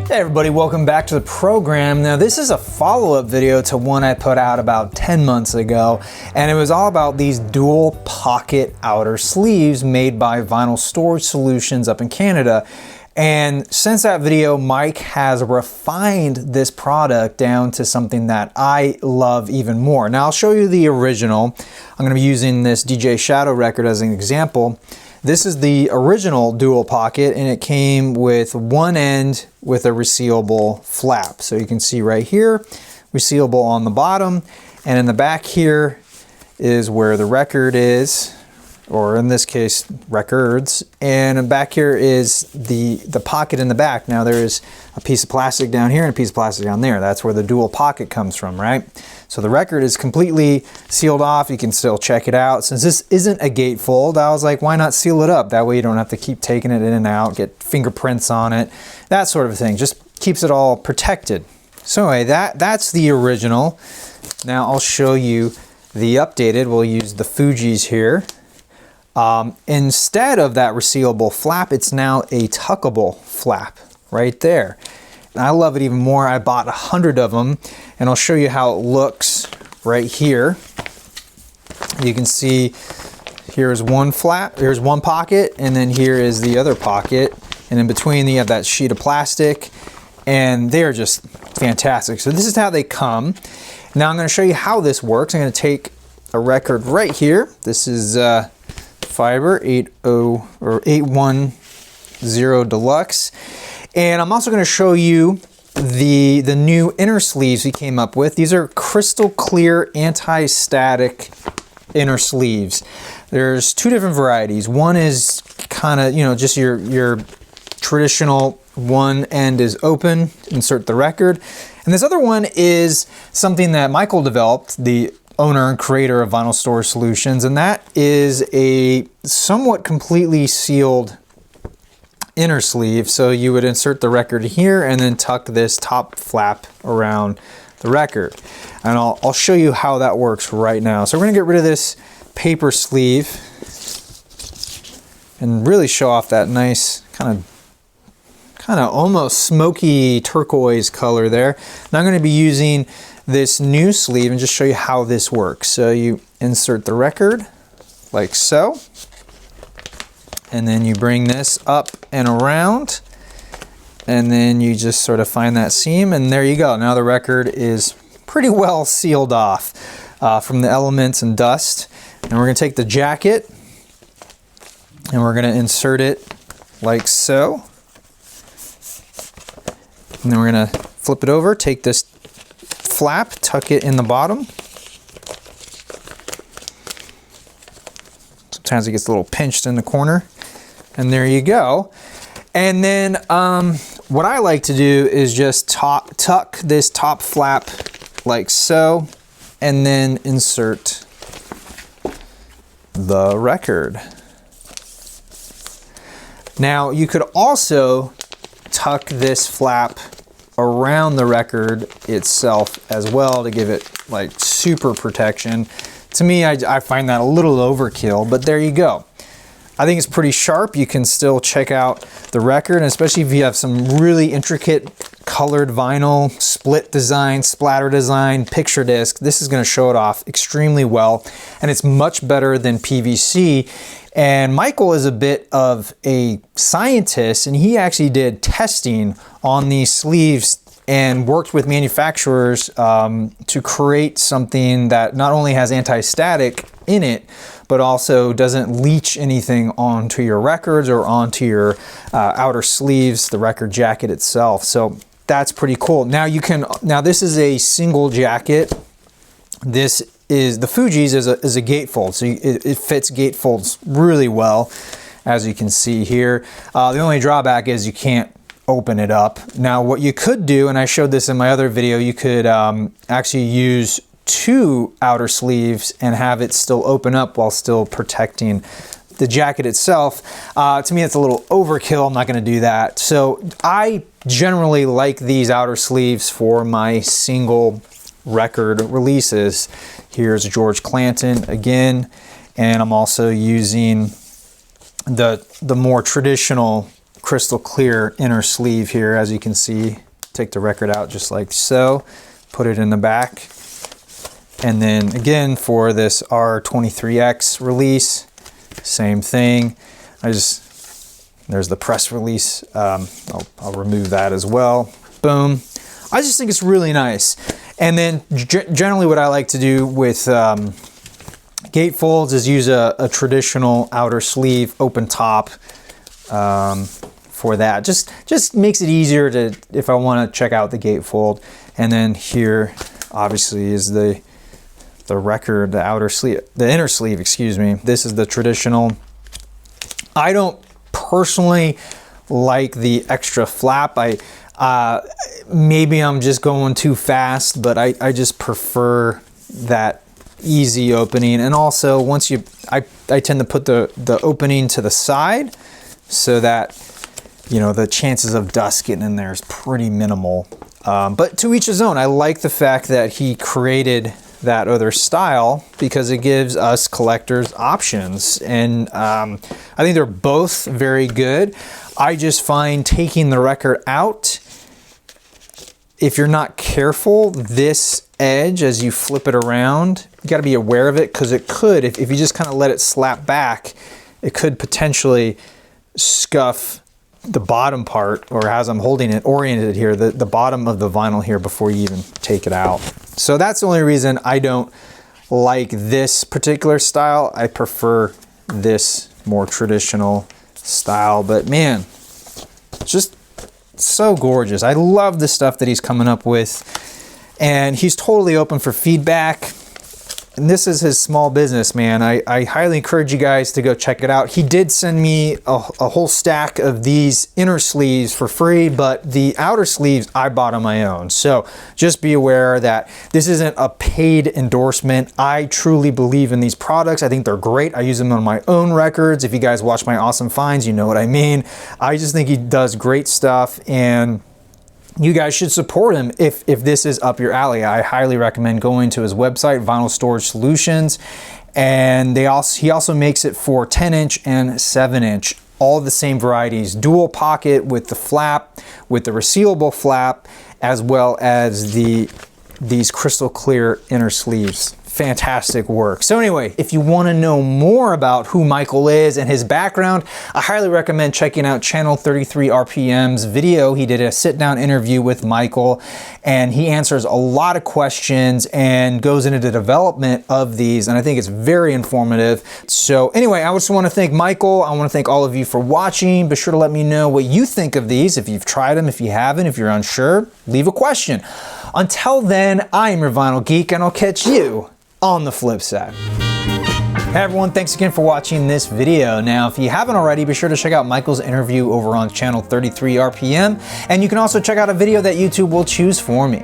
Hey everybody, welcome back to the program. Now this is a follow-up video to one I put out about 10 months ago, and it was all about these dual pocket outer sleeves made by Vinyl Storage Solutions up in Canada. And since that video, Mike has refined this product down to something that I love even more. Now I'll show you the original. I'm going to be using this DJ Shadow record as an example. This is the original dual pocket, and it came with one end with a resealable flap. So you can see right here, resealable on the bottom, and in the back here is where the record is, or in this case, records. And back here is the pocket in the back. Now there is a piece of plastic down here and a piece of plastic down there. That's where the dual pocket comes from, right? So the record is completely sealed off. You can still check it out. Since this isn't a gatefold, I was like, why not seal it up? That way you don't have to keep taking it in and out, get fingerprints on it, that sort of thing. Just keeps it all protected. So anyway, that's the original. Now I'll show you the updated. We'll use the Fuji's here. Instead of that resealable flap, it's now a tuckable flap right there. And I love it even more. I bought 100 of them, and I'll show you how it looks right here. You can see here's one flap, here's one pocket, and then here is the other pocket. And in between you have that sheet of plastic, and they're just fantastic. So this is how they come. Now I'm going to show you how this works. I'm going to take a record right here. This is Fiber 810 Deluxe. And I'm also going to show you the new inner sleeves we came up with. These are crystal clear anti-static inner sleeves. There's two different varieties. One is kind of, just your traditional, one end is open, insert the record. And this other one is something that Michael developed, the owner and creator of Vinyl Storage Solutions, and that is a somewhat completely sealed inner sleeve. So you would insert the record here and then tuck this top flap around the record. And I'll show you how that works right now. So we're gonna get rid of this paper sleeve and really show off that nice kind of almost smoky turquoise color there. Now I'm gonna be using this new sleeve and just show you how this works. So you insert the record like so, and then you bring this up and around, and then you just sort of find that seam, and there you go. Now the record is pretty well sealed off from the elements and dust. And we're gonna take the jacket and we're gonna insert it like so. And then we're gonna flip it over, take this flap, tuck it in the bottom. Sometimes it gets a little pinched in the corner. And there you go. And then what I like to do is just tuck this top flap like so, and then insert the record. Now you could also tuck this flap around the record itself as well to give it like super protection. To me, I find that a little overkill, but there you go. I think it's pretty sharp. You can still check out the record, and especially if you have some really intricate colored vinyl, split design, splatter design, picture disc. This is going to show it off extremely well, and it's much better than PVC. And Michael is a bit of a scientist, and he actually did testing on these sleeves and worked with manufacturers to create something that not only has anti-static in it, but also doesn't leach anything onto your records or onto your outer sleeves, the record jacket itself. So that's pretty cool. Now this is a single jacket. This is the Fuji's is a gatefold, so it fits gatefolds really well, as you can see here. The only drawback is you can't open it up. Now what you could do, and I showed this in my other video, you could actually use two outer sleeves and have it still open up while still protecting the jacket itself. To me, it's a little overkill. I'm not going to do that. So I generally like these outer sleeves for my single record releases. Here's George Clanton again, and I'm also using the more traditional crystal clear inner sleeve here, as you can see. Take the record out just like so, put it in the back. And then again, for this R23X release, same thing. There's the press release. I'll remove that as well. Boom. I just think it's really nice. And then generally what I like to do with gatefolds is use a traditional outer sleeve, open top for that. Just makes it easier to, if I want to check out the gatefold. And then here obviously is the record, the outer sleeve, the inner sleeve, excuse me. This is the traditional. I don't personally like the extra flap. Maybe I'm just going too fast, but I just prefer that easy opening. And also once I tend to put the opening to the side so that, you know, the chances of dust getting in there is pretty minimal. But to each his own. I like the fact that he created that other style because it gives us collectors options, and I think they're both very good. I just find taking the record out, if you're not careful, this edge as you flip it around, you got to be aware of it, because it could, if you just kind of let it slap back, it could potentially scuff the bottom part, or as I'm holding it oriented here, the bottom of the vinyl here before you even take it out. So that's the only reason I don't like this particular style. I prefer this more traditional style, but man, just so gorgeous. I love the stuff that he's coming up with, and he's totally open for feedback. And this is his small business, man. I highly encourage you guys to go check it out. He did send me a whole stack of these inner sleeves for free, but the outer sleeves I bought on my own. So just be aware that this isn't a paid endorsement. I truly believe in these products. I think they're great. I use them on my own records. If you guys watch my awesome finds, you know what I mean. I just think he does great stuff, and you guys should support him if this is up your alley. I highly recommend going to his website, Vinyl Storage Solutions, and he also makes it for 10-inch and 7-inch, all the same varieties, dual pocket with the flap, with the resealable flap, as well as these crystal clear inner sleeves. Fantastic work. So anyway, if you want to know more about who Michael is and his background, I highly recommend checking out Channel 33 RPM's video. He did a sit-down interview with Michael, and he answers a lot of questions and goes into the development of these, and I think it's very informative. So anyway, I just want to thank Michael. I want to thank all of you for watching. Be sure to let me know what you think of these. If you've tried them, if you haven't, if you're unsure, leave a question. Until then, I am your Vinyl Geek, and I'll catch you on the flip side. Hey everyone, thanks again for watching this video. Now, if you haven't already, be sure to check out Michael's interview over on Channel 33 RPM, and you can also check out a video that YouTube will choose for me.